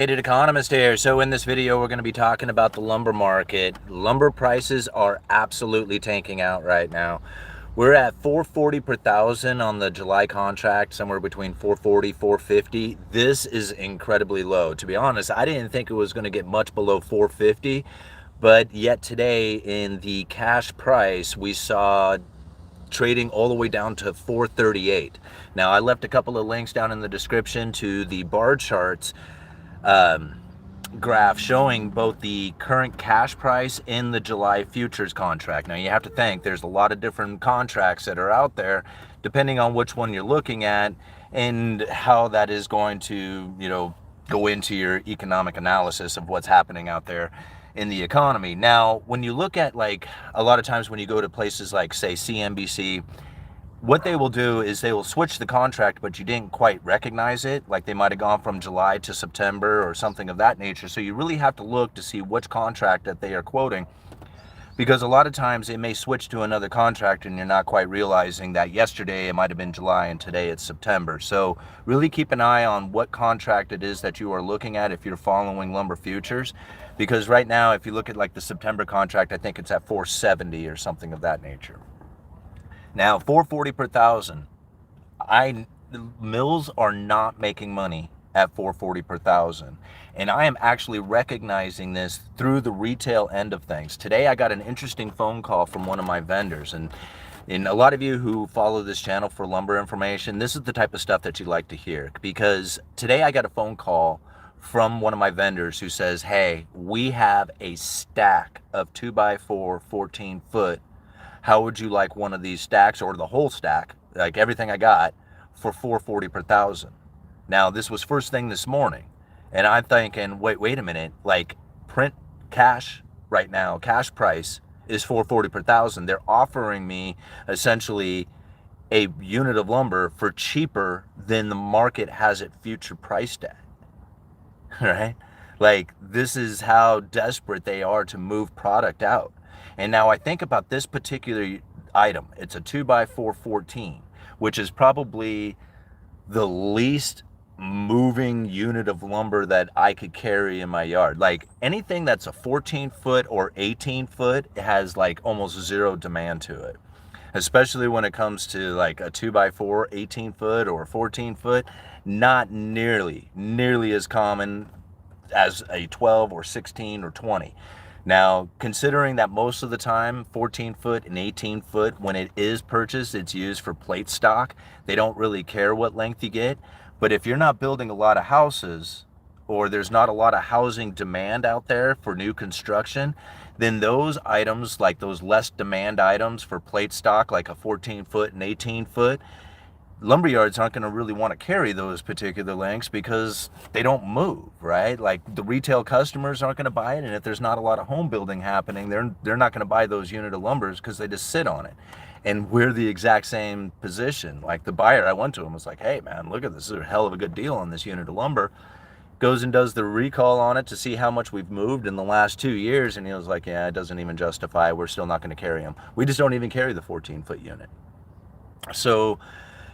Uneducated Economist here. So in this video, we're going to be talking about the lumber market. Lumber prices are absolutely tanking out right now. We're at 440 per thousand on the July contract, somewhere between 440, 450. This is incredibly low. To be honest, I didn't think it was going to get much below 450, but yet today in the cash price, we saw trading all the way down to 438. Now, I left a couple of links down in the description to the bar charts graph showing both the current cash price and the July futures contract. Now you have to think there's a lot of different contracts that are out there depending on which one you're looking at and how that is going to, go into your economic analysis of what's happening out there in the economy. Now, when you look at, like, a lot of times when you go to places like, say, CNBC, what they will do is they will switch the contract, but you didn't quite recognize it. Like they might have gone from July to September or something of that nature. So you really have to look to see which contract that they are quoting, because a lot of times it may switch to another contract and you're not quite realizing that yesterday it might have been July and today it's September. So really keep an eye on what contract it is that you are looking at if you're following lumber futures, because right now if you look at like the September contract, I think it's at 470 or something of that nature. Now, 440 per thousand. The mills are not making money at 440 per thousand. And I am actually recognizing this through the retail end of things. Today, I got an interesting phone call from one of my vendors. And a lot of you who follow this channel for lumber information, this is the type of stuff that you like to hear. Because today I got a phone call from one of my vendors who says, hey, we have a stack of 2x4 14 foot. How would you like one of these stacks, or the whole stack, like everything I got, for 440 per thousand? Now, this was first thing this morning, and I'm thinking, wait a minute, like print cash right now, cash price is 440 per thousand. They're offering me essentially a unit of lumber for cheaper than the market has it future priced at, right? Like, this is how desperate they are to move product out. And now I think about this particular item. It's a 2x4 14, which is probably the least moving unit of lumber that I could carry in my yard. Like anything that's a 14 foot or 18 foot has like almost zero demand to it. Especially when it comes to like a 2x4 18 foot or 14 foot, not nearly as common as a 12 or 16 or 20. Now, considering that most of the time 14 foot and 18 foot, when it is purchased, it's used for plate stock. They don't really care what length you get. But if you're not building a lot of houses, or there's not a lot of housing demand out there for new construction, then those items, like those less demand items for plate stock, like a 14 foot and 18 foot, lumberyards aren't going to really want to carry those particular lengths because they don't move, right? Like the retail customers aren't going to buy it, and if there's not a lot of home building happening, they're not going to buy those unit of lumbers because they just sit on it. And we're the exact same position. Like the buyer, I went to him, was like, hey man, look at this, this is a hell of a good deal on this unit of lumber. Goes and does the recall on it to see how much we've moved in the last 2 years, and he was like, yeah, it doesn't even justify, we're still not going to carry them. We just don't even carry the 14 foot unit. So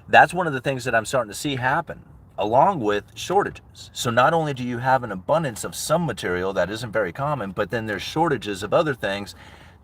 that's one of the things that I'm starting to see happen, along with shortages. So not only do you have an abundance of some material that isn't very common, but then there's shortages of other things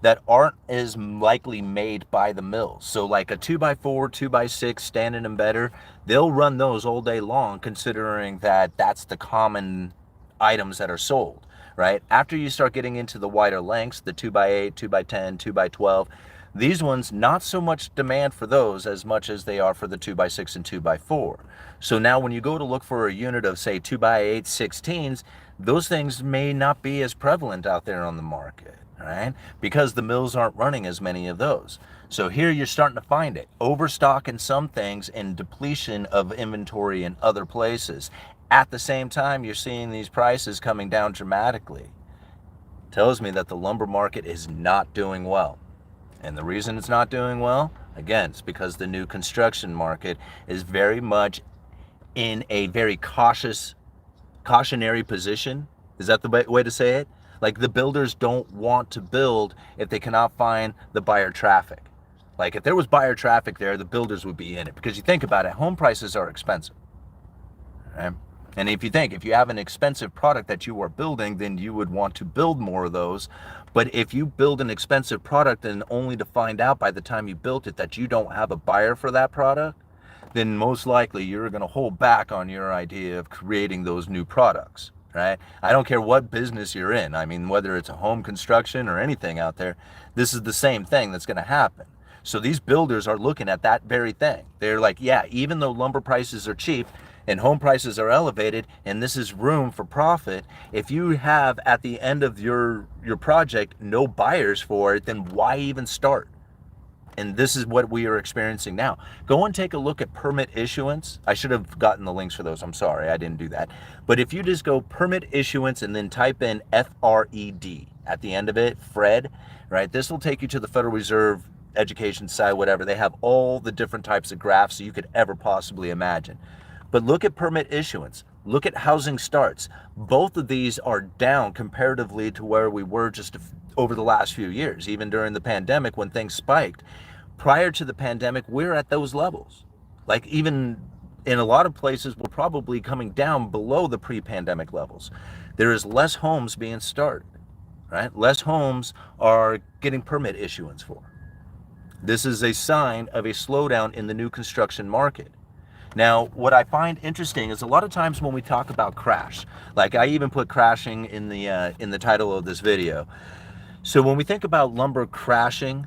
that aren't as likely made by the mills. So like a 2x4, 2x6, standing and better, they'll run those all day long, considering that that's the common items that are sold, right? After you start getting into the wider lengths, the 2x8, 2x10, 2x12, these ones, not so much demand for those as much as they are for the 2x6 and 2x4. So now when you go to look for a unit of, say, 2x8 16s, those things may not be as prevalent out there on the market, right? Because the mills aren't running as many of those. So here you're starting to find it. Overstock in some things and depletion of inventory in other places. At the same time, you're seeing these prices coming down dramatically. Tells me that the lumber market is not doing well. And the reason it's not doing well, again, it's because the new construction market is very much in a very cautionary position. Is that the way to say it? Like the builders don't want to build if they cannot find the buyer traffic. Like if there was buyer traffic there, the builders would be in it. Because you think about it, home prices are expensive, right? And if you have an expensive product that you are building, then you would want to build more of those. But if you build an expensive product and only to find out by the time you built it that you don't have a buyer for that product, then most likely you're going to hold back on your idea of creating those new products, right? I don't care what business you're in. I mean, whether it's a home construction or anything out there, this is the same thing that's going to happen. So these builders are looking at that very thing. They're like, yeah, even though lumber prices are cheap and home prices are elevated and this is room for profit, if you have at the end of your project no buyers for it, then why even start? And this is what we are experiencing now. Go and take a look at permit issuance. I should have gotten the links for those. I'm sorry, I didn't do that. But if you just go permit issuance and then type in FRED at the end of it, Fred, right? This will take you to the Federal Reserve education site, whatever. They have all the different types of graphs you could ever possibly imagine. But look at permit issuance. Look at housing starts. Both of these are down comparatively to where we were just over the last few years, even during the pandemic when things spiked. Prior to the pandemic, we're at those levels. Like even in a lot of places, we're probably coming down below the pre-pandemic levels. There is less homes being started, right? Less homes are getting permit issuance for. This is a sign of a slowdown in the new construction market. Now, what I find interesting is a lot of times when we talk about crash, like I even put crashing in the title of this video. So when we think about lumber crashing,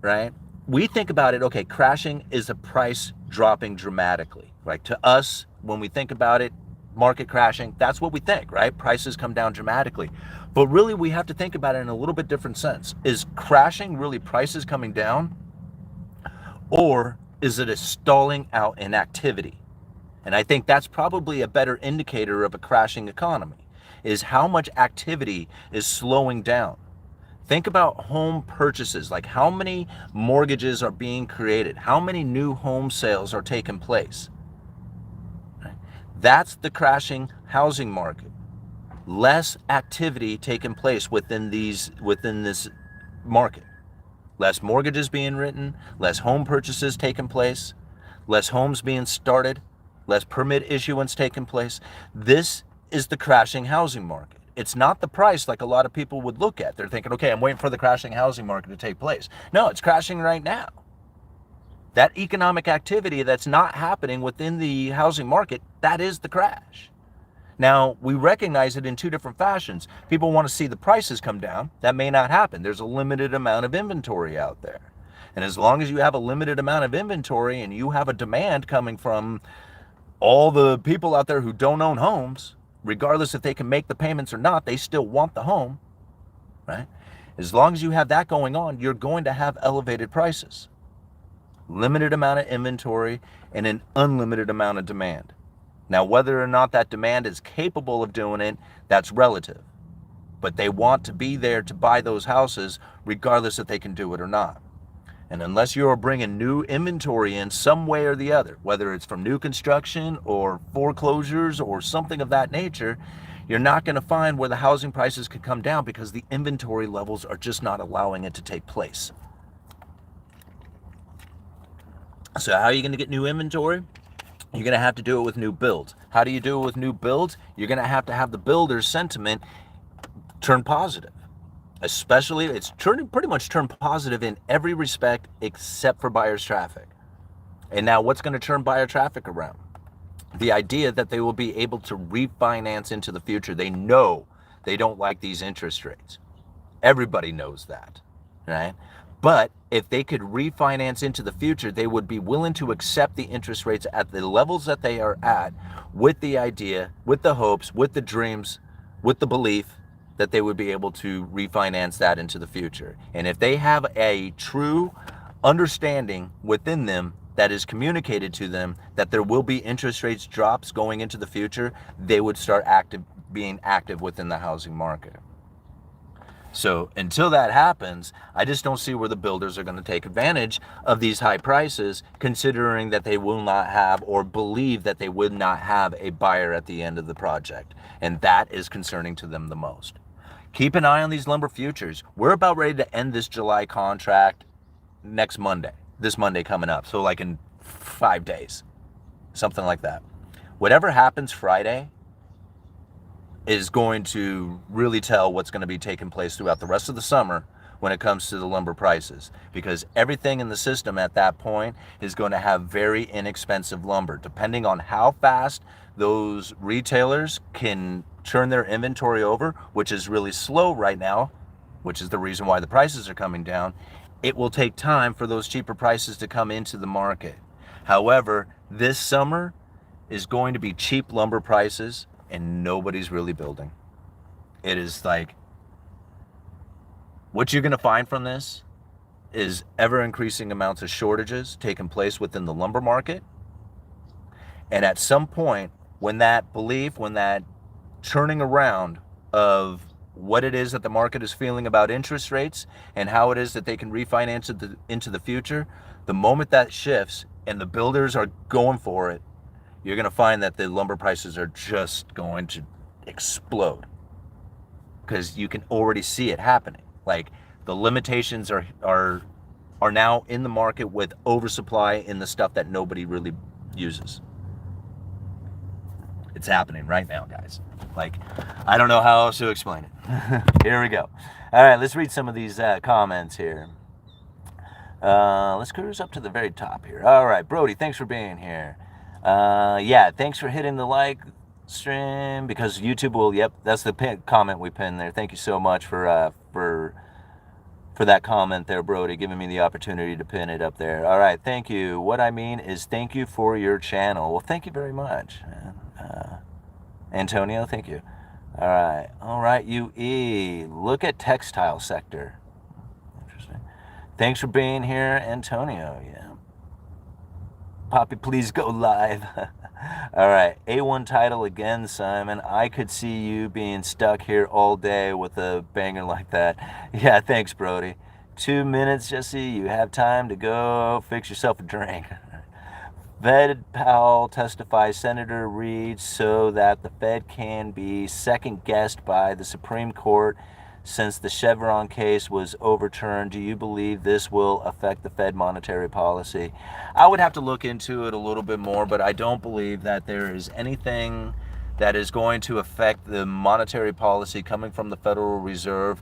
right, we think about it, okay, crashing is a price dropping dramatically. Like to us, when we think about it, market crashing, that's what we think, right? Prices come down dramatically. But really, we have to think about it in a little bit different sense. Is crashing really prices coming down? Or is it a stalling out in activity? And I think that's probably a better indicator of a crashing economy, is how much activity is slowing down. Think about home purchases, like how many mortgages are being created, how many new home sales are taking place. That's the crashing housing market. Less activity taking place within this market. Less mortgages being written, less home purchases taking place, less homes being started, less permit issuance taking place. This is the crashing housing market. It's not the price like a lot of people would look at. They're thinking, okay, I'm waiting for the crashing housing market to take place. No, it's crashing right now. That economic activity that's not happening within the housing market, that is the crash. Now, we recognize it in two different fashions. People want to see the prices come down. That may not happen. There's a limited amount of inventory out there. And as long as you have a limited amount of inventory and you have a demand coming from all the people out there who don't own homes, regardless if they can make the payments or not, they still want the home, right? As long as you have that going on, you're going to have elevated prices. Limited amount of inventory and an unlimited amount of demand. Now, whether or not that demand is capable of doing it, that's relative. But they want to be there to buy those houses regardless if they can do it or not. And unless you're bringing new inventory in some way or the other, whether it's from new construction or foreclosures or something of that nature, you're not going to find where the housing prices could come down because the inventory levels are just not allowing it to take place. So how are you going to get new inventory? You're going to have to do it with new builds. How do you do it with new builds? You're going to have the builder's sentiment turn positive. Especially, it's pretty much turned positive in every respect except for buyer's traffic. And now what's going to turn buyer traffic around? The idea that they will be able to refinance into the future. They know they don't like these interest rates. Everybody knows that, right? But if they could refinance into the future, they would be willing to accept the interest rates at the levels that they are at with the idea, with the hopes, with the dreams, with the belief that they would be able to refinance that into the future. And if they have a true understanding within them that is communicated to them that there will be interest rates drops going into the future, they would start being active within the housing market. So until that happens, I just don't see where the builders are going to take advantage of these high prices, considering that they will not have or believe that they would not have a buyer at the end of the project. And that is concerning to them the most. Keep an eye on these lumber futures. We're about ready to end this July contract next Monday, this Monday coming up. So like in 5 days, something like that. Whatever happens Friday, is going to really tell what's going to be taking place throughout the rest of the summer when it comes to the lumber prices, because everything in the system at that point is going to have very inexpensive lumber, depending on how fast those retailers can turn their inventory over, which is really slow right now, which is the reason why the prices are coming down. It will take time for those cheaper prices to come into the market. However, this summer is going to be cheap lumber prices, and nobody's really building. It is like, what you're going to find from this is ever increasing amounts of shortages taking place within the lumber market. And at some point, when that belief, when that turning around of what it is that the market is feeling about interest rates and how it is that they can refinance it into the future, the moment that shifts and the builders are going for it, you're going to find that the lumber prices are just going to explode, because you can already see it happening. Like, the limitations are now in the market with oversupply in the stuff that nobody really uses. It's happening right now, guys. Like, I don't know how else to explain it. Here we go. All right, let's read some of these comments here. Let's cruise up to the very top here. All right, Brody, thanks for being here. Yeah, thanks for hitting the like stream, because YouTube will, yep, that's the comment we pinned there. Thank you so much for that comment there, Brody, giving me the opportunity to pin it up there. All right, thank you. What I mean is thank you for your channel. Well, thank you very much, Antonio, thank you. All right, UE, look at textile sector. Interesting. Thanks for being here, Antonio. Yeah. Poppy, please go live. All right, A1 title again, Simon. I could see you being stuck here all day with a banger like that. Yeah, thanks, Brody. 2 minutes, Jesse. You have time to go fix yourself a drink. Fed Powell testifies Senator Reid so that the Fed can be second-guessed by the Supreme Court since the Chevron case was overturned. Do you believe this will affect the Fed monetary policy? I would have to look into it a little bit more, but I don't believe that there is anything that is going to affect the monetary policy coming from the Federal Reserve,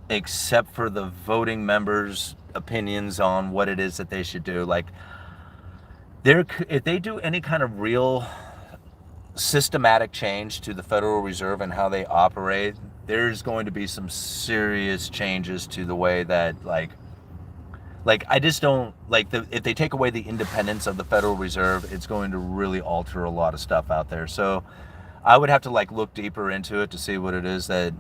except for the voting members' opinions on what it is that they should do. Like, if they do any kind of real systematic change to the Federal Reserve and how they operate, there's going to be some serious changes to the way that, like I just don't like if they take away the independence of the Federal Reserve, it's going to really alter a lot of stuff out there. So I would have to look deeper into it to see what it is that,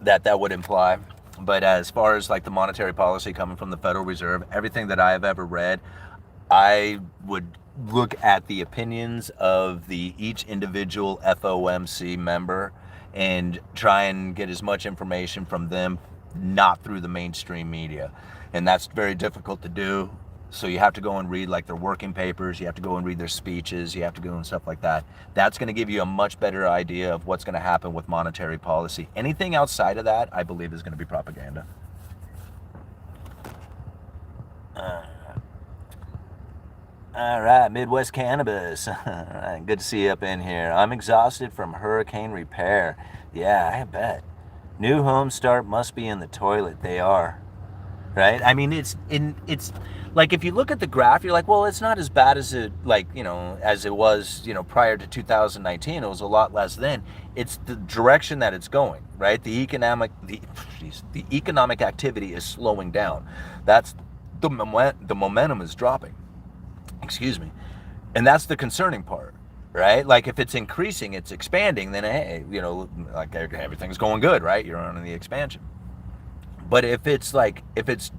that would imply. But as far as the monetary policy coming from the Federal Reserve, everything that I have ever read, I would look at the opinions of each individual FOMC member and try and get as much information from them, not through the mainstream media. And that's very difficult to do. So you have to go and read their working papers, you have to go and read their speeches, you have to go and stuff like that. That's going to give you a much better idea of what's going to happen with monetary policy. Anything outside of that, I believe, is going to be propaganda. All right, Midwest Cannabis. All right, good to see you up in here. I'm exhausted from hurricane repair. Yeah, I bet. New homes start must be in the toilet. They are. Right? I mean, it's if you look at the graph, you're like, well, it's not as bad as it as it was, prior to 2019. It was a lot less then. It's the direction that it's going, right? The economic activity is slowing down. That's the momentum is dropping. Excuse me. And that's the concerning part, right? If it's increasing, it's expanding, then hey, everything's going good, right? You're on the expansion. But if it's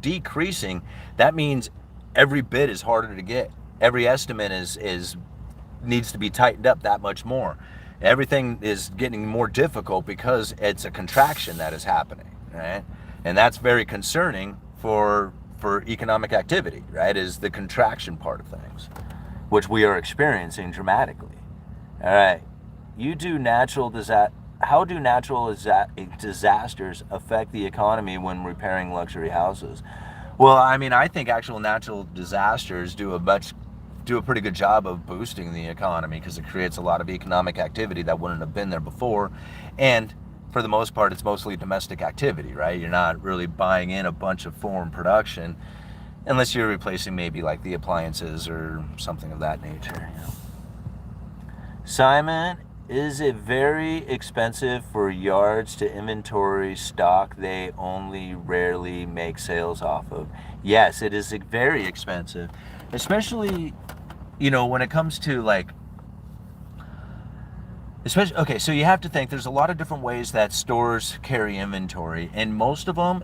decreasing, that means every bit is harder to get. Every estimate needs to be tightened up that much more. Everything is getting more difficult because it's a contraction that is happening, right? And that's very concerning for economic activity, right? Is the contraction part of things, which we are experiencing dramatically. All right, how do natural disasters affect the economy when repairing luxury houses? Well, I mean, I think actual natural disasters do do a pretty good job of boosting the economy because it creates a lot of economic activity that wouldn't have been there before. And for the most part, it's mostly domestic activity, right? You're not really buying in a bunch of foreign production unless you're replacing maybe like the appliances or something of that nature. Simon, is it very expensive for yards to inventory stock they only rarely make sales off of? Yes, it is very expensive, especially, when it comes to okay, so you have to think there's a lot of different ways that stores carry inventory, and most of them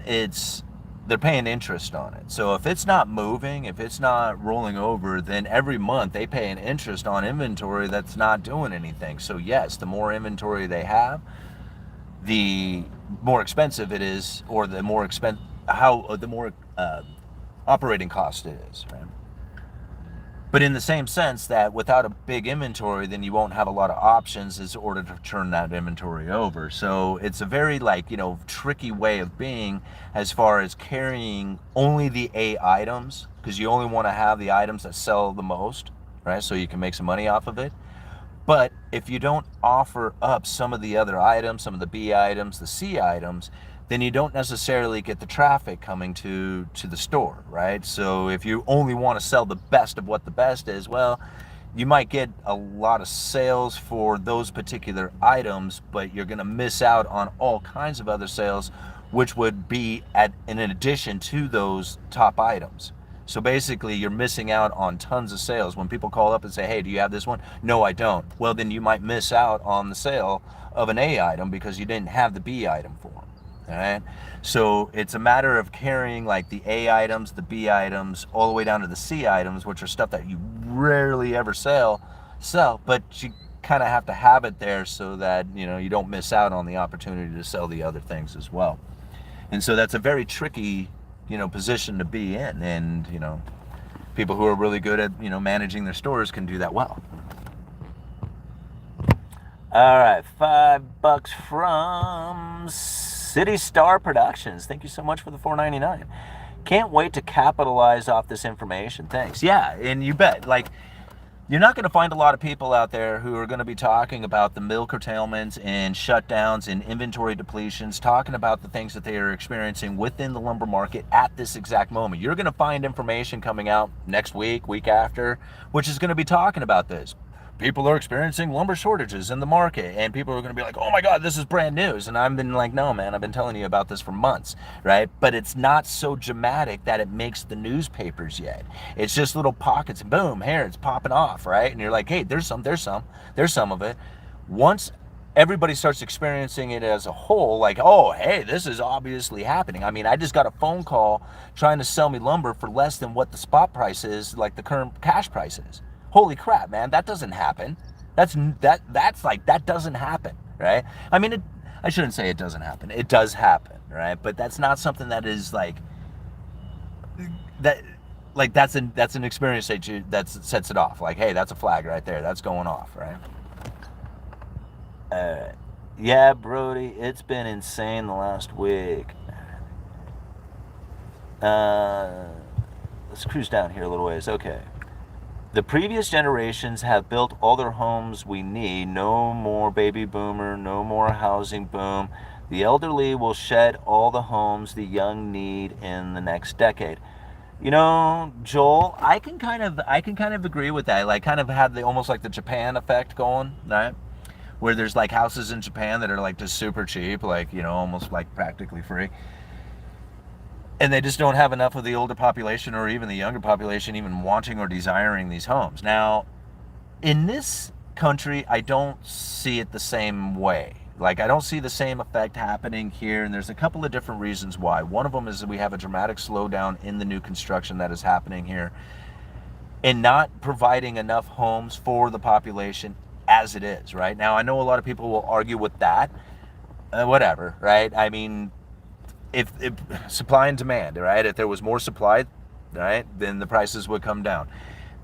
they're paying interest on it. So if it's not moving, if it's not rolling over, then every month they pay an interest on inventory that's not doing anything. So yes, the more inventory they have, the more expensive it is, or the more operating cost it is, right? But in the same sense that without a big inventory, then you won't have a lot of options in order to turn that inventory over. So it's a very tricky way of being as far as carrying only the A items, because you only want to have the items that sell the most, right? So you can make some money off of it. But if you don't offer up some of the other items, some of the B items, the C items, then you don't necessarily get the traffic coming to the store, right? So if you only want to sell the best of what the best is, well, you might get a lot of sales for those particular items, but you're going to miss out on all kinds of other sales, which would be in addition to those top items. So basically, you're missing out on tons of sales. When people call up and say, hey, do you have this one? No, I don't. Well, then you might miss out on the sale of an A item because you didn't have the B item for them. All right, so it's a matter of carrying the A items, the B items, all the way down to the C items, which are stuff that you rarely ever sell, but you kind of have to have it there so that you don't miss out on the opportunity to sell the other things as well. And so that's a very tricky position to be in, and people who are really good at managing their stores can do that well. All right, $5 from City Star Productions. Thank you so much for the $4.99. Can't wait to capitalize off this information. Thanks. Yeah, and you bet. You're not going to find a lot of people out there who are going to be talking about the mill curtailments and shutdowns and inventory depletions, talking about the things that they are experiencing within the lumber market at this exact moment. You're going to find information coming out next week, week after, which is going to be talking about this. People are experiencing lumber shortages in the market, and people are going to be like, oh my God, this is brand news. And I've been like, no, man, I've been telling you about this for months, right? But it's not so dramatic that it makes the newspapers yet. It's just little pockets, and boom, here, it's popping off, right? And you're like, hey, there's some of it. Once everybody starts experiencing it as a whole, oh, hey, this is obviously happening. I mean, I just got a phone call trying to sell me lumber for less than what the spot price is, the current cash price is. Holy crap, man, that doesn't happen. That doesn't happen, right? I mean, I shouldn't say it doesn't happen. It does happen, right? But that's not something that is that's an experience that sets it off. Hey, that's a flag right there. That's going off, right? Yeah, Brody, it's been insane the last week. Let's cruise down here a little ways. Okay. The previous generations have built all their homes we need. No more baby boomer, no more housing boom. The elderly will shed all the homes the young need in the next decade. Joel, I can kind of agree with that. Kind of have almost the Japan effect going, right? Where there's houses in Japan that are just super cheap, almost practically free. And they just don't have enough of the older population or even the younger population even wanting or desiring these homes. Now, in this country, I don't see it the same way. I don't see the same effect happening here, and there's a couple of different reasons why. One of them is that we have a dramatic slowdown in the new construction that is happening here and not providing enough homes for the population as it is, right? Now, I know a lot of people will argue with that. Whatever, right? I mean, if supply and demand, right? If there was more supply, right, then the prices would come down.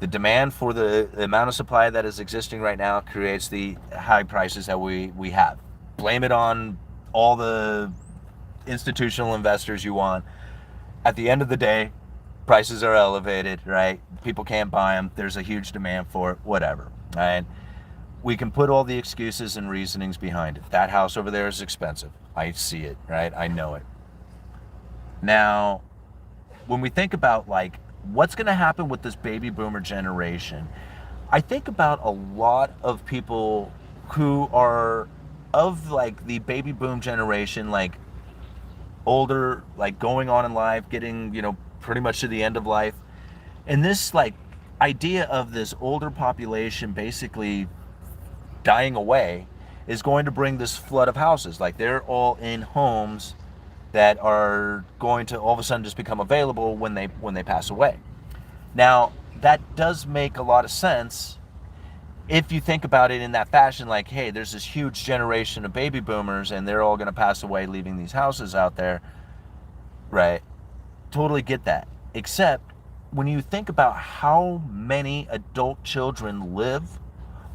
The demand for the amount of supply that is existing right now creates the high prices that we have. Blame it on all the institutional investors you want. At the end of the day, prices are elevated, right? People can't buy them. There's a huge demand for it, whatever, right? We can put all the excuses and reasonings behind it. That house over there is expensive. I see it, right? I know it. Now, when we think about like what's going to happen with this baby boomer generation, I think about a lot of people who are of like the baby boom generation, like older, like going on in life, getting, pretty much to the end of life. And this like idea of this older population basically dying away is going to bring this flood of houses. Like they're all in homes that are going to all of a sudden just become available when they pass away. Now, that does make a lot of sense if you think about it in that fashion, like, hey, there's this huge generation of baby boomers and they're all going to pass away leaving these houses out there, right? Totally get that. Except when you think about how many adult children live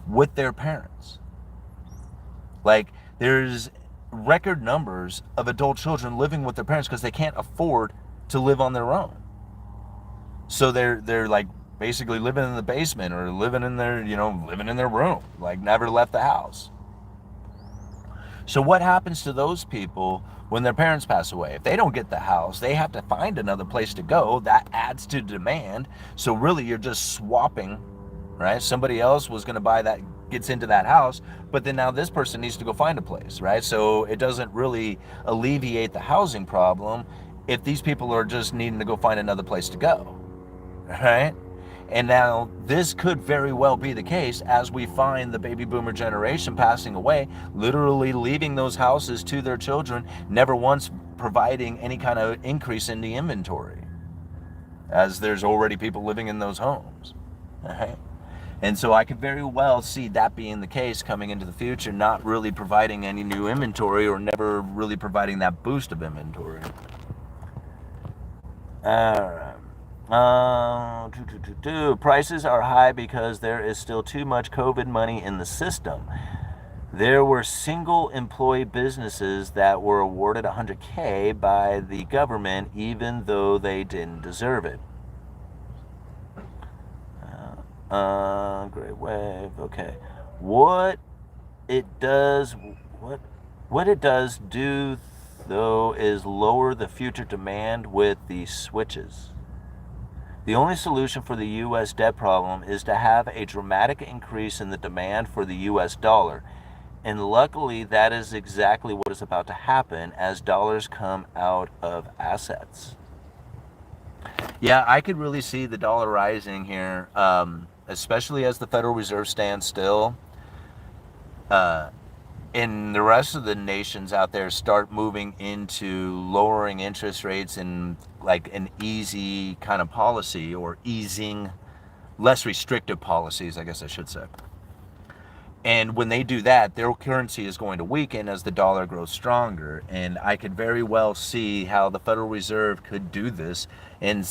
with their parents, like there's record numbers of adult children living with their parents because they can't afford to live on their own. So they're like basically living in the basement or living in their room, like never left the house. So what happens to those people when their parents pass away? If they don't get the house, they have to find another place to go. That adds to demand. So really you're just swapping, right? Somebody else was going to buy that, gets into that house, but then now this person needs to go find a place, right? So it doesn't really alleviate the housing problem if these people are just needing to go find another place to go, right? And now this could very well be the case as we find the baby boomer generation passing away, literally leaving those houses to their children, never once providing any kind of increase in the inventory, as there's already people living in those homes, right? And so I could very well see that being the case coming into the future, not really providing any new inventory or never really providing that boost of inventory. All right. Prices are high because there is still too much COVID money in the system. There were single employee businesses that were awarded $100K by the government even though they didn't deserve it. Great wave. Okay. What it does do though is lower the future demand with the switches. The only solution for the U.S. debt problem is to have a dramatic increase in the demand for the U.S. dollar. And luckily, that is exactly what is about to happen as dollars come out of assets. Yeah, I could really see the dollar rising here, especially as the Federal Reserve stands still. And the rest of the nations out there start moving into lowering interest rates in like an easy kind of policy, or easing, less restrictive policies, I guess I should say. And when they do that, their currency is going to weaken as the dollar grows stronger. And I could very well see how the Federal Reserve could do this and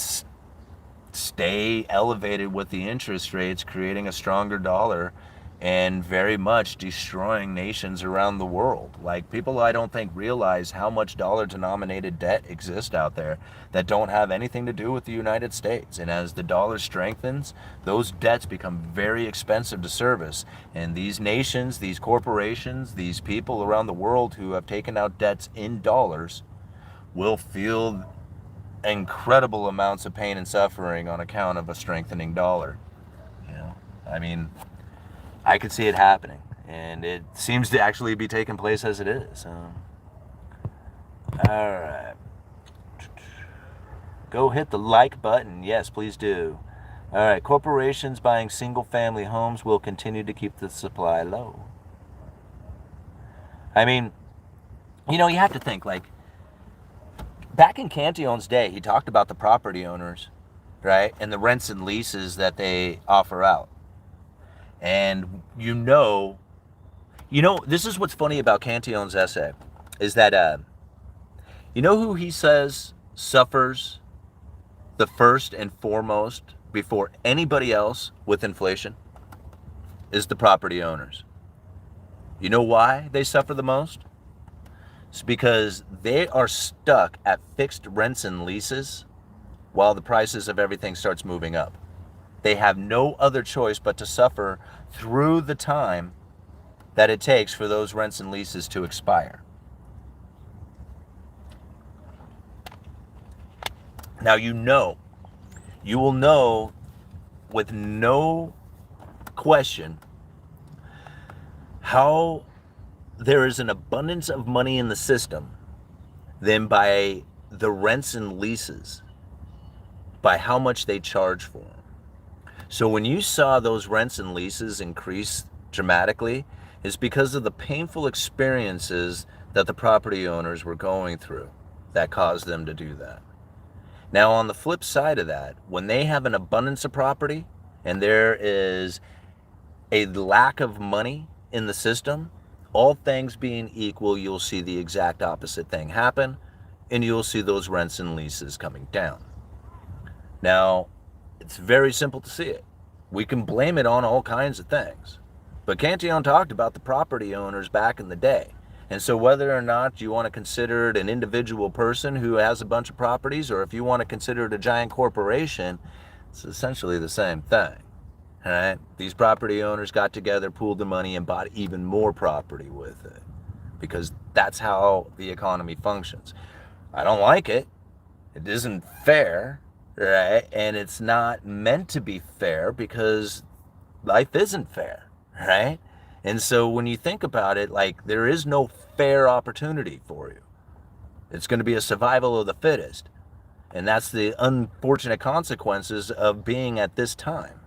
stay elevated with the interest rates, creating a stronger dollar and very much destroying nations around the world. Like, people I don't think realize how much dollar denominated debt exists out there that don't have anything to do with the United States. And as the dollar strengthens, those debts become very expensive to service. And these nations, these corporations, these people around the world who have taken out debts in dollars will feel incredible amounts of pain and suffering on account of a strengthening dollar. I mean, I could see it happening, and it seems to actually be taking place as it is. All right. Go hit the like button. Yes, please do. All right. Corporations buying single-family homes will continue to keep the supply low. I mean, you have to think, like, back in Cantillon's day, he talked about the property owners, right, and the rents and leases that they offer out. And this is what's funny about Cantillon's essay, is that, who he says suffers the first and foremost before anybody else with inflation? Is the property owners. You know why they suffer the most? It's because they are stuck at fixed rents and leases while the prices of everything starts moving up. They have no other choice but to suffer through the time that it takes for those rents and leases to expire. Now you will know with no question how there is an abundance of money in the system than by the rents and leases, by how much they charge for them. So when you saw those rents and leases increase dramatically, it's because of the painful experiences that the property owners were going through that caused them to do that. Now, on the flip side of that, when they have an abundance of property and there is a lack of money in the system, all things being equal, you'll see the exact opposite thing happen, and you'll see those rents and leases coming down. Now, it's very simple to see it. We can blame it on all kinds of things. But Cantillon talked about the property owners back in the day. And so whether or not you want to consider it an individual person who has a bunch of properties, or if you want to consider it a giant corporation, it's essentially the same thing. All right? These property owners got together, pooled the money, and bought even more property with it. Because that's how the economy functions. I don't like it. It isn't fair, right? And it's not meant to be fair because life isn't fair, right? And so when you think about it, like, there is no fair opportunity for you. It's going to be a survival of the fittest. And that's the unfortunate consequences of being at this time,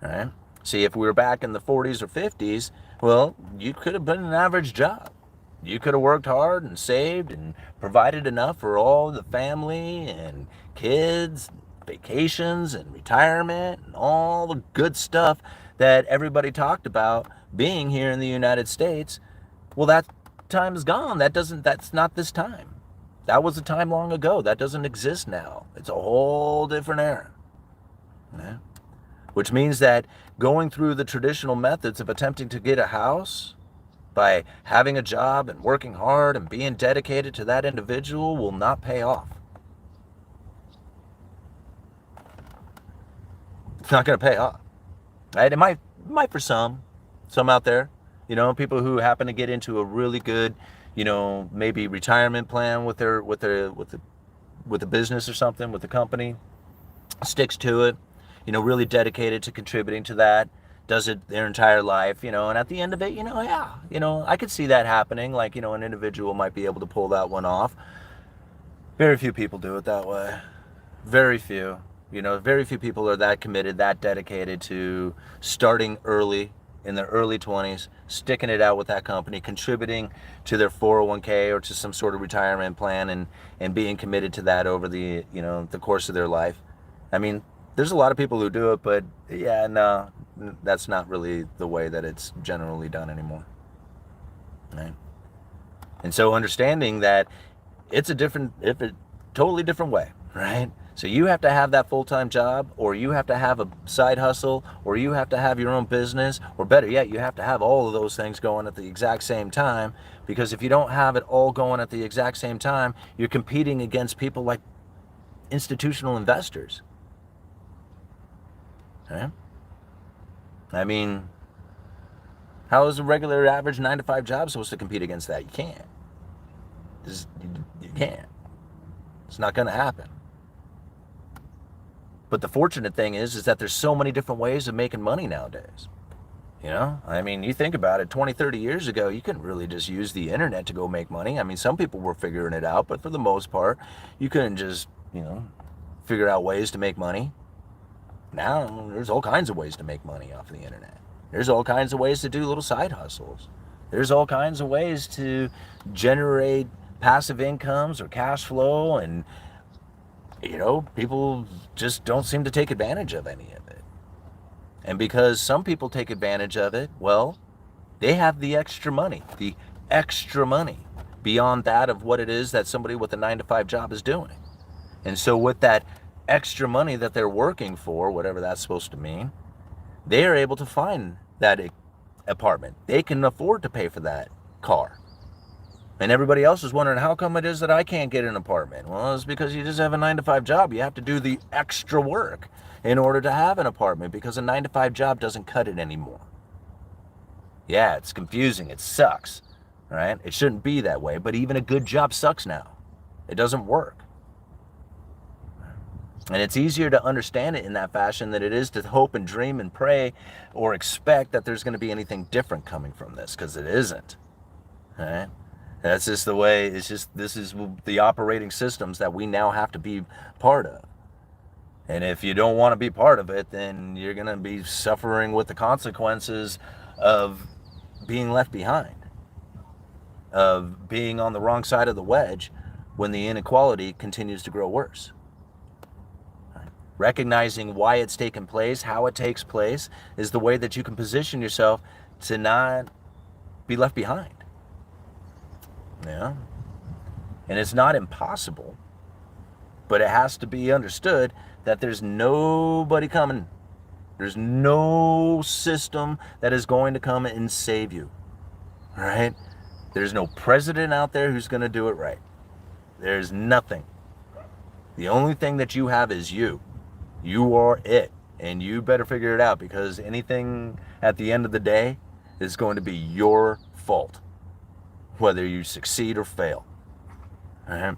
right? See, if we were back in the 40s or 50s, well, you could have been an average job. You could have worked hard and saved and provided enough for all the family and kids, vacations and retirement and all the good stuff that everybody talked about being here in the United States. Well, that time is gone. That's not this time. That was a time long ago. That doesn't exist now. It's a whole different era. Yeah? Which means that going through the traditional methods of attempting to get a house by having a job and working hard and being dedicated to that individual will not pay off. It's not going to pay off. Right? It might for some out there, people who happen to get into a really good, maybe retirement plan with a business or something, with the company, sticks to it, really dedicated to contributing to that, does it their entire life, and at the end of it, I could see that happening. Like, an individual might be able to pull that one off. Very few people do it that way. Very few. Very few people are that committed, that dedicated to starting early, in their early 20s, sticking it out with that company, contributing to their 401k or to some sort of retirement plan, and being committed to that over the, the course of their life. I mean, there's a lot of people who do it, but yeah, no, that's not really the way that it's generally done anymore. Right? And so understanding that it's a totally different way, right? So you have to have that full-time job, or you have to have a side hustle, or you have to have your own business, or better yet, you have to have all of those things going at the exact same time, because if you don't have it all going at the exact same time, you're competing against people like institutional investors. Okay? I mean, how is a regular average 9-to-5 job supposed to compete against that? You can't. You can't. It's not going to happen. But the fortunate thing is that there's so many different ways of making money nowadays. I mean, you think about it, 20, 30 years ago, you couldn't really just use the internet to go make money. I mean, some people were figuring it out, but for the most part, you couldn't just, figure out ways to make money. Now, there's all kinds of ways to make money off the internet. There's all kinds of ways to do little side hustles. There's all kinds of ways to generate passive incomes or cash flow, and people just don't seem to take advantage of any of it. And because some people take advantage of it, well, they have the extra money beyond that of what it is that somebody with a 9-to-5 job is doing. And so with that extra money that they're working for, whatever that's supposed to mean, they are able to find that apartment. They can afford to pay for that car. And everybody else is wondering, how come it is that I can't get an apartment? Well, it's because you just have a 9-to-5 job. You have to do the extra work in order to have an apartment, because a 9-to-5 job doesn't cut it anymore. Yeah, it's confusing. It sucks, right? It shouldn't be that way, but even a good job sucks now. It doesn't work. And it's easier to understand it in that fashion than it is to hope and dream and pray or expect that there's going to be anything different coming from this, because it isn't. Right? That's just the way, this is the operating systems that we now have to be part of. And if you don't want to be part of it, then you're going to be suffering with the consequences of being left behind, of being on the wrong side of the wedge when the inequality continues to grow worse. Recognizing why it's taken place, how it takes place, is the way that you can position yourself to not be left behind. Yeah. And it's not impossible, but it has to be understood that there's nobody coming. There's no system that is going to come and save you. Right? There's no president out there who's going to do it right. There's nothing. The only thing that you have is you. You are it. And you better figure it out, because anything at the end of the day is going to be your fault, whether you succeed or fail. All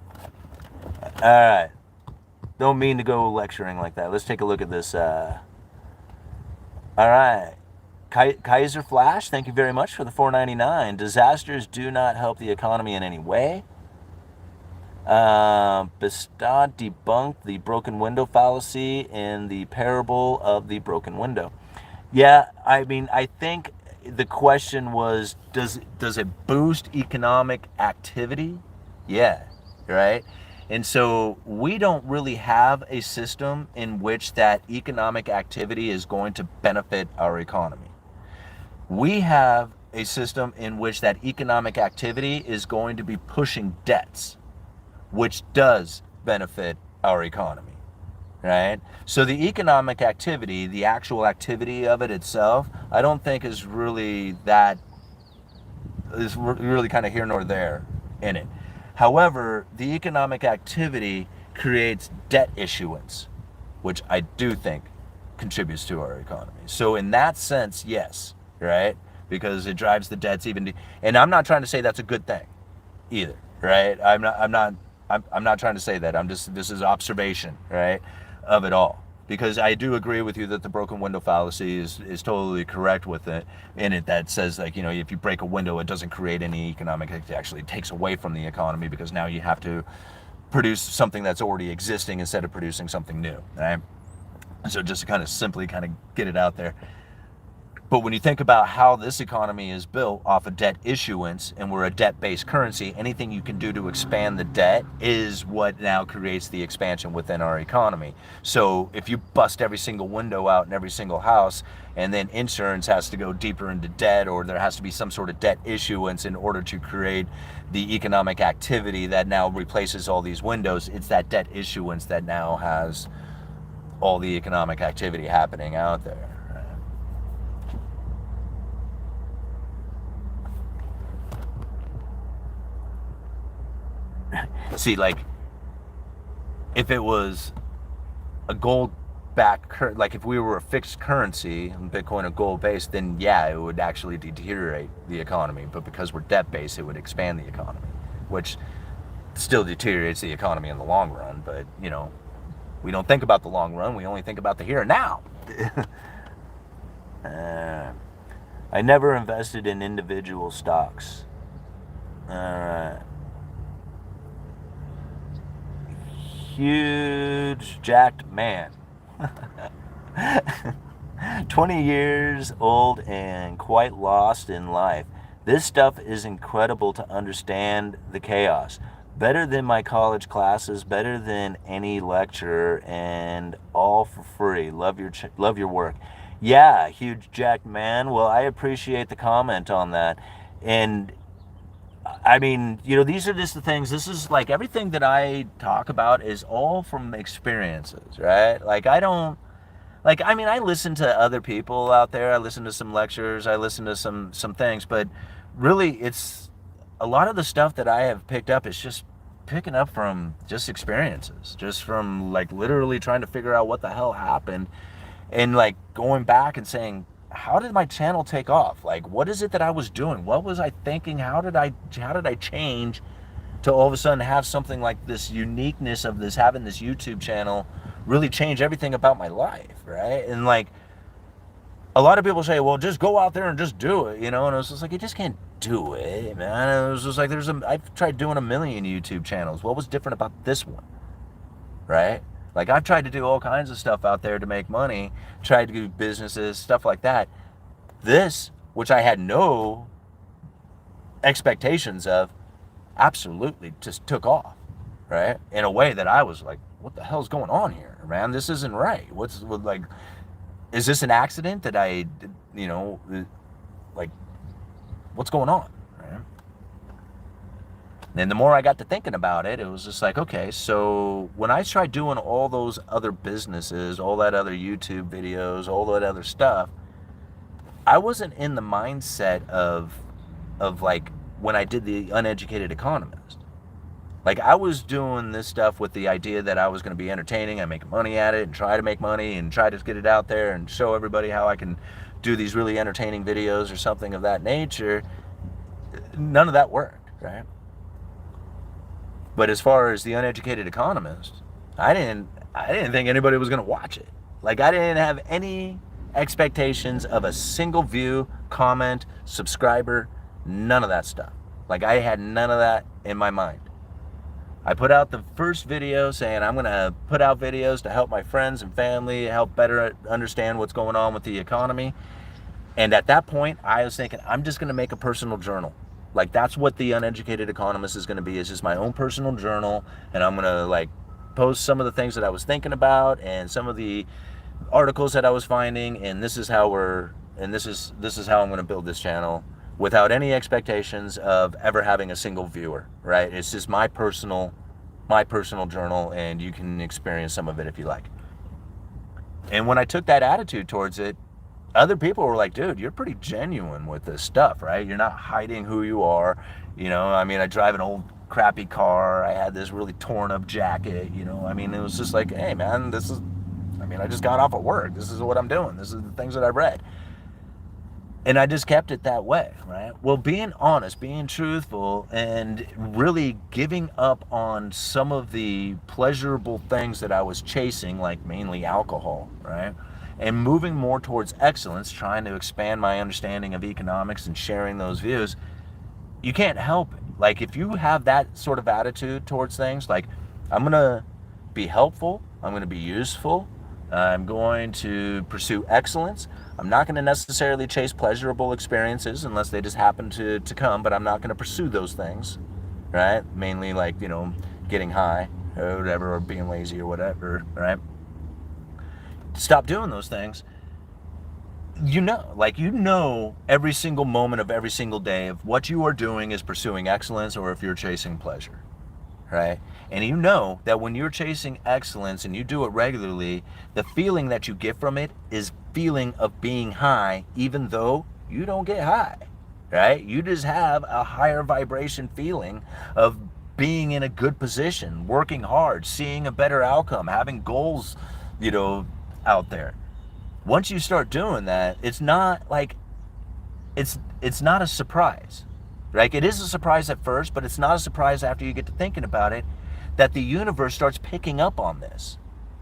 right. Don't mean to go lecturing like that. Let's take a look at this. All right. Kaiser Flash, thank you very much for the $4.99. Disasters do not help the economy in any way. Bestad debunked the broken window fallacy in the parable of the broken window. Yeah, I mean, I think the question was, does it boost economic activity? Yeah, right? And so we don't really have a system in which that economic activity is going to benefit our economy. We have a system in which that economic activity is going to be pushing debts, which does benefit our economy, right? So the economic activity, the actual activity of it itself, I don't think is really kind of here nor there in it. However, the economic activity creates debt issuance, which I do think contributes to our economy. So in that sense, yes, right? Because it drives the debts and I'm not trying to say that's a good thing either, right? I'm not trying to say that. This is observation, right, of it all. Because I do agree with you that the broken window fallacy is totally correct with it. In it, that says, like, if you break a window, it doesn't create any economic, it actually takes away from the economy, because now you have to produce something that's already existing instead of producing something new, right? So just to kind of simply get it out there. But when you think about how this economy is built off of debt issuance, and we're a debt-based currency, anything you can do to expand the debt is what now creates the expansion within our economy. So if you bust every single window out in every single house, and then insurance has to go deeper into debt, or there has to be some sort of debt issuance in order to create the economic activity that now replaces all these windows, it's that debt issuance that now has all the economic activity happening out there. See, like, if it was a gold-backed, like if we were a fixed currency, Bitcoin or gold-based, then yeah, it would actually deteriorate the economy. But because we're debt-based, it would expand the economy, which still deteriorates the economy in the long run. But, we don't think about the long run. We only think about the here and now. I never invested in individual stocks. All right. Huge jacked man. 20 years old and quite lost in life. This stuff is incredible to understand the chaos. Better than my college classes, better than any lecture, and all for free. Love your work. Yeah, huge jacked man. Well, I appreciate the comment on that. And I mean, these are just the things. This is like everything that I talk about is all from experiences, right? I listen to other people out there. I listen to some lectures. I listen to some things, but really a lot of the stuff that I have picked up is just picking up from just experiences, just from like literally trying to figure out what the hell happened, and like going back and saying, how did my channel take off? Like, what is it that I was doing? What was I thinking? How did I change to all of a sudden have something like this uniqueness of this, having this YouTube channel really change everything about my life, right? And like, a lot of people say, well, just go out there and just do it, you know? And I was just like, you just can't do it, man. It was just like, I've tried doing a million YouTube channels. What was different about this one, right? Like, I've tried to do all kinds of stuff out there to make money, tried to do businesses, stuff like that. This, which I had no expectations of, absolutely just took off, right? In a way that I was like, what the hell's going on here, man? This isn't right. What's like, is this an accident that I, you know, like, what's going on, right? And the more I got to thinking about it, it was just like, okay, so when I tried doing all those other businesses, all that other YouTube videos, all that other stuff, I wasn't in the mindset of like when I did the Uneducated Economist. Like, I was doing this stuff with the idea that I was going to be entertaining and make money at it and try to make money and try to get it out there and show everybody how I can do these really entertaining videos or something of that nature. None of that worked, right? But as far as the Uneducated Economist, I didn't think anybody was going to watch it. Like, I didn't have any expectations of a single view, comment, subscriber, none of that stuff. Like, I had none of that in my mind. I put out the first video saying I'm going to put out videos to help my friends and family, help better understand what's going on with the economy. And at that point, I was thinking, I'm just going to make a personal journal. Like, that's what the Uneducated Economist is going to be. It's just my own personal journal. And I'm going to like post some of the things that I was thinking about and some of the articles that I was finding. And this is how this is how I'm going to build this channel without any expectations of ever having a single viewer, right? It's just my personal journal, and you can experience some of it if you like. And when I took that attitude towards it, other people were like, dude, you're pretty genuine with this stuff, right? You're not hiding who you are. You know, I mean, I drive an old crappy car. I had this really torn up jacket, you know. I mean, it was just like, hey, man, I just got off of work. This is what I'm doing. This is the things that I read. And I just kept it that way, right? Well, being honest, being truthful, and really giving up on some of the pleasurable things that I was chasing, like mainly alcohol, right? And moving more towards excellence, trying to expand my understanding of economics and sharing those views, you can't help it. Like, if you have that sort of attitude towards things, like, I'm going to be helpful, I'm going to be useful, I'm going to pursue excellence. I'm not going to necessarily chase pleasurable experiences unless they just happen to come, but I'm not going to pursue those things, right? Mainly like, you know, getting high or whatever, or being lazy or whatever, right? Stop doing those things. You know every single moment of every single day of what you are doing is pursuing excellence or if you're chasing pleasure, right? And you know that when you're chasing excellence and you do it regularly, the feeling that you get from it is feeling of being high, even though you don't get high, right? You just have a higher vibration feeling of being in a good position, working hard, seeing a better outcome, having goals, you know, out there. Once you start doing that, it's not like, it's not a surprise. Like, it is a surprise at first, but it's not a surprise after you get to thinking about it, that the universe starts picking up on this.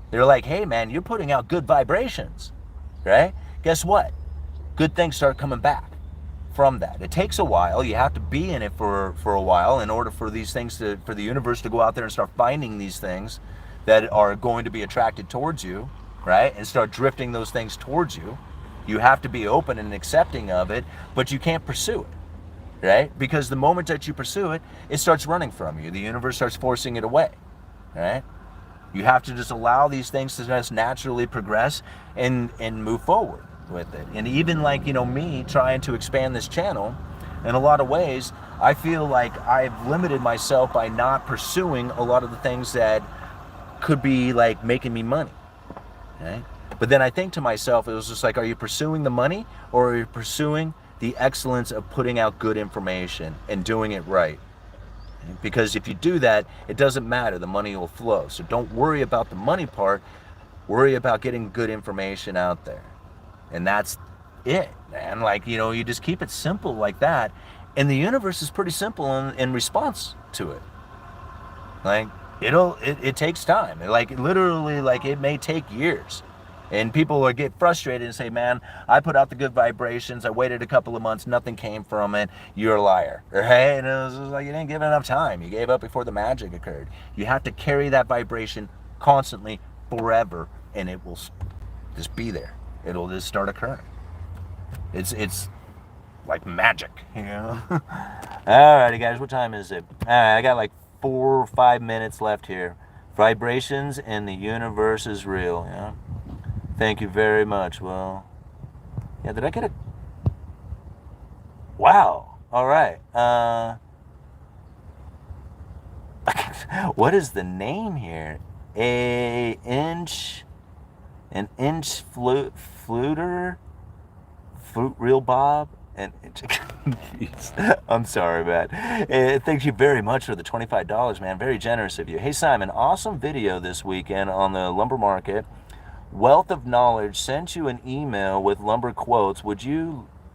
They're like, hey man, you're putting out good vibrations, right? Guess what? Good things start coming back from that. It takes a while. You have to be in it for a while in order for these things for the universe to go out there and start finding these things that are going to be attracted towards you, right? And start drifting those things towards you. You have to be open and accepting of it, but you can't pursue it. Right? Because the moment that you pursue it, it starts running from you. The universe starts forcing it away, right? You have to just allow these things to just naturally progress and move forward with it. And even like, you know, me trying to expand this channel, in a lot of ways, I feel like I've limited myself by not pursuing a lot of the things that could be like making me money, right? But then I think to myself, it was just like, are you pursuing the money or are you pursuing the excellence of putting out good information and doing it right. Because if you do that, it doesn't matter, the money will flow. So don't worry about the money part, worry about getting good information out there. And that's it, man. Like, you just keep it simple like that. And the universe is pretty simple in response to it. Like, it takes time. Like, literally, like, it may take years. And people will get frustrated and say, man, I put out the good vibrations, I waited a couple of months, nothing came from it, you're a liar, right? And it was like, you didn't give it enough time. You gave up before the magic occurred. You have to carry that vibration constantly, forever, and it will just be there. It'll just start occurring. It's like magic, Alrighty, guys, what time is it? All right, I got like 4 or 5 minutes left here. Vibrations and the universe is real, Thank you very much. Well, yeah, did I get a... Wow. All right. What is the name here? An inch fluter? Fruit Real Bob? I'm sorry, man. Thank you very much for the $25, man. Very generous of you. Hey, Simon, awesome video this weekend on the lumber market. Wealth of Knowledge sent you an email with lumber quotes. Would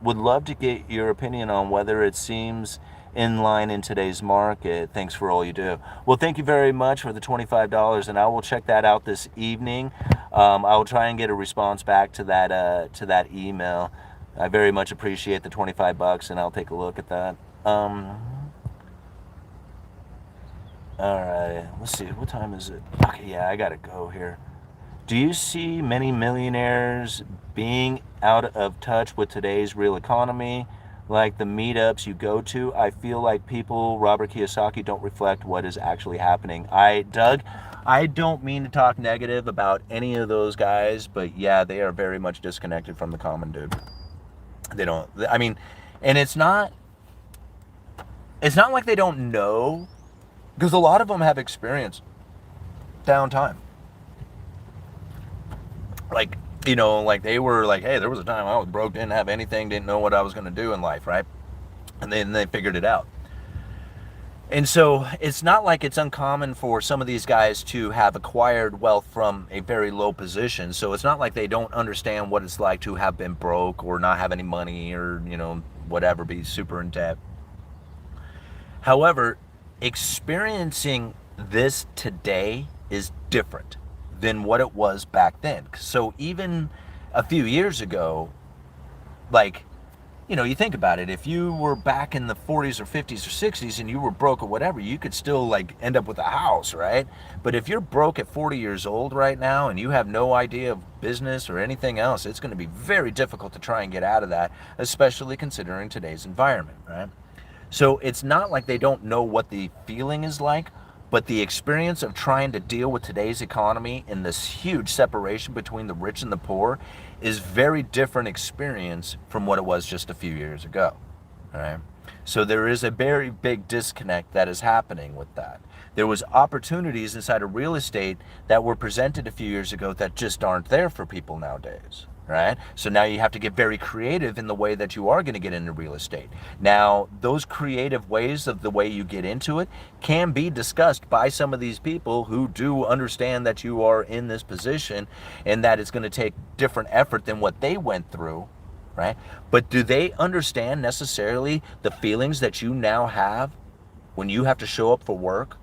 love to get your opinion on whether it seems in line in today's market. Thanks for all you do. Well, thank you very much for the $25, and I will check that out this evening. I will try and get a response back to that email. I very much appreciate the $25, and I'll take a look at that. All right, let's see. What time is it? Okay, yeah, I gotta go here. Do you see many millionaires being out of touch with today's real economy? Like the meetups you go to, I feel like people, Robert Kiyosaki, don't reflect what is actually happening. Doug, I don't mean to talk negative about any of those guys, but yeah, they are very much disconnected from the common dude. They don't, I mean, and it's not like they don't know, because a lot of them have experienced downtime. Like, like they were like, hey, there was a time I was broke, didn't have anything, didn't know what I was going to do in life, right? And then they figured it out. And so it's not like it's uncommon for some of these guys to have acquired wealth from a very low position. So it's not like they don't understand what it's like to have been broke or not have any money or, whatever, be super in debt. However, experiencing this today is different than what it was back then. So even a few years ago, like, you think about it, if you were back in the 40s or 50s or 60s and you were broke or whatever, you could still like end up with a house, right? But if you're broke at 40 years old right now and you have no idea of business or anything else, it's going to be very difficult to try and get out of that, especially considering today's environment, right? So it's not like they don't know what the feeling is like, but the experience of trying to deal with today's economy and this huge separation between the rich and the poor is very different experience from what it was just a few years ago. All right? So there is a very big disconnect that is happening with that. There was opportunities inside of real estate that were presented a few years ago that just aren't there for people nowadays. Right? So now you have to get very creative in the way that you are going to get into real estate. Now, those creative ways of the way you get into it can be discussed by some of these people who do understand that you are in this position and that it's going to take different effort than what they went through, right? But do they understand necessarily the feelings that you now have when you have to show up for work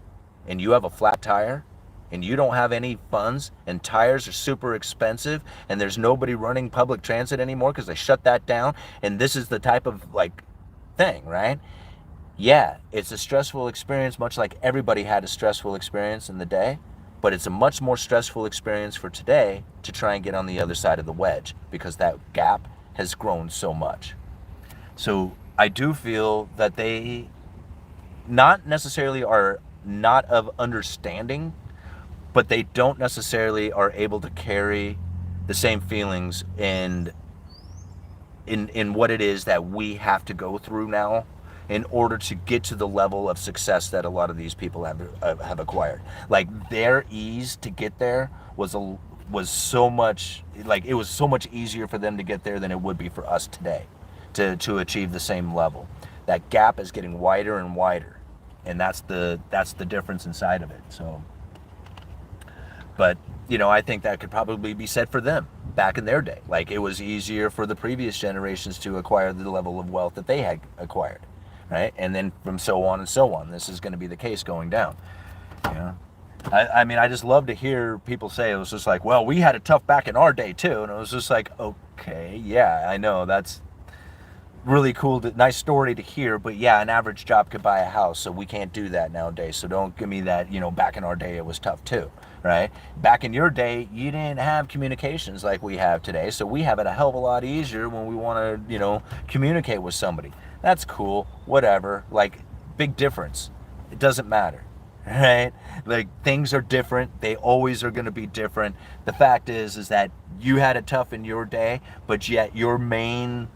and you have a flat tire and you don't have any funds and tires are super expensive and there's nobody running public transit anymore because they shut that down, and this is the type of like thing, right? Yeah, it's a stressful experience, much like everybody had a stressful experience in the day, but it's a much more stressful experience for today to try and get on the other side of the wedge because that gap has grown so much. So I do feel that they not necessarily are not of understanding, but they don't necessarily are able to carry the same feelings in what it is that we have to go through now in order to get to the level of success that a lot of these people have acquired. Like their ease to get there was so much, like it was so much easier for them to get there than it would be for us today to achieve the same level. That gap is getting wider and wider, and that's the difference inside of it. So, but I think that could probably be said for them back in their day. Like, it was easier for the previous generations to acquire the level of wealth that they had acquired, right? And then from so on and so on, this is going to be the case going down. I mean, I just love to hear people say, it was just like, well, we had it tough back in our day too. And it was just like, okay, yeah, I know, that's really cool, nice story to hear, but yeah, an average job could buy a house, so we can't do that nowadays. So don't give me that, back in our day it was tough too, right? Back in your day, you didn't have communications like we have today, so we have it a hell of a lot easier when we want to, communicate with somebody. That's cool, whatever, like, big difference. It doesn't matter, right? Like, things are different. They always are going to be different. The fact is that you had it tough in your day, but yet your main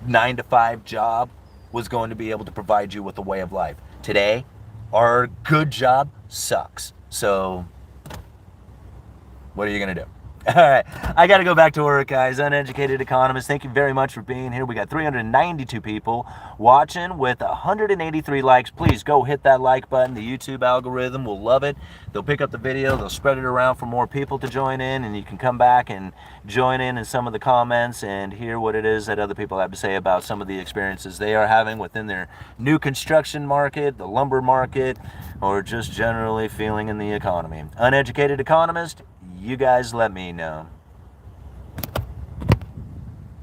9-to-5 job was going to be able to provide you with a way of life. Today, our good job sucks. So what are you going to do? All right, I got to go back to work, guys. Uneducated Economist, thank you very much for being here. We got 392 people watching with 183 likes. Please go hit that like button. The YouTube algorithm will love it. They'll pick up the video, they'll spread it around for more people to join in, and you can come back and join in some of the comments and hear what it is that other people have to say about some of the experiences they are having within their new construction market, the lumber market, or just generally feeling in the economy. Uneducated Economist, you guys let me know.